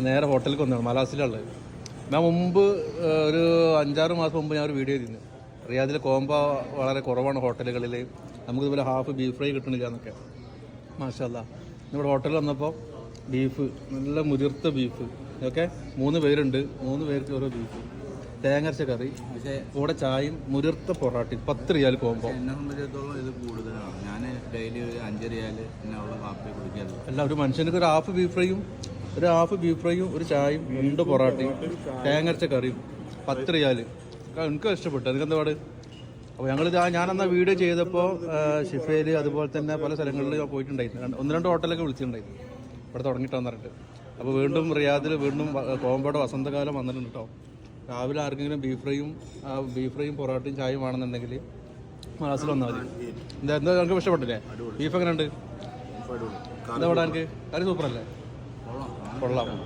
നേരെ ഹോട്ടലിൽ വന്നതാണ്, മലാസിലുള്ളത്. ഞാൻ മുമ്പ് ഒരു 5-6 മാസം മുമ്പ് ഞാൻ ഒരു വീഡിയോ ചെയ്തിരുന്നു. റിയാദിൽ കോംബോ വളരെ കുറവാണ് ഹോട്ടലുകളിൽ, നമുക്കിതുപോലെ ഹാഫ് ബീഫ് ഫ്രൈ കിട്ടണില്ല എന്നൊക്കെ. മാഷാ അല്ലാ, നമ്മുടെ ഹോട്ടലിൽ വന്നപ്പോൾ ബീഫ്, നല്ല മുതിർത്ത ബീഫ്. ഓക്കെ, 3 പേരുണ്ട്, 3 പേർക്ക് ഓരോ ബീഫ്, തേങ്ങരച്ച കറി, പക്ഷേ കൂടെ ചായയും മുതിർത്ത പൊറാട്ടി. 10 റിയാൽ കോംബോ. എന്നെ സംബന്ധിച്ചിടത്തോളം ഇത് കൂടുതലാണ്. ഞാൻ ഡെയിലി ഒരു 5 റിയാൽ എന്നുള്ള കാപ്പി കുടിക്കാറുണ്ട്. അല്ല, ഒരു മനുഷ്യനക്ക് ഒരു ഹാഫ് ബീഫ് ഫ്രൈയും ഒരു ചായയും 2 പൊറാട്ടയും തേങ്ങരച്ച കറിയും 10 റിയാൽ. എനിക്ക് ഇഷ്ടപ്പെട്ടു. എനിക്കെന്താ പാട്? അപ്പോൾ ഞാനെന്നാ വീഡിയോ ചെയ്തപ്പോൾ ഷിഫയിൽ അതുപോലെ തന്നെ പല സ്ഥലങ്ങളിൽ പോയിട്ടുണ്ടായിരുന്നു. 1-2 ഹോട്ടലൊക്കെ വിളിച്ചിട്ടുണ്ടായിരുന്നു ഇവിടെ തുടങ്ങിയിട്ടാന്ന് പറഞ്ഞിട്ട്. അപ്പോൾ വീണ്ടും റിയാദിൽ വീണ്ടും കോമ്പോയുടെ വസന്തകാലം വന്നിട്ടുണ്ട് കേട്ടോ. രാവിലെ ആർക്കെങ്കിലും ബീഫ് ഫ്രൈയും പൊറാട്ടയും ചായയും വേണമെന്നുണ്ടെങ്കിൽ മലാസിൽ വന്നാൽ മതി. എന്താ നിങ്ങൾക്ക് ഇഷ്ടപ്പെട്ടില്ലേ? ബീഫ് എങ്ങനെ ഉണ്ട്? എന്താ ഇവിടെ എനിക്ക് കറി സൂപ്പറല്ലേ? കൊള്ളാം.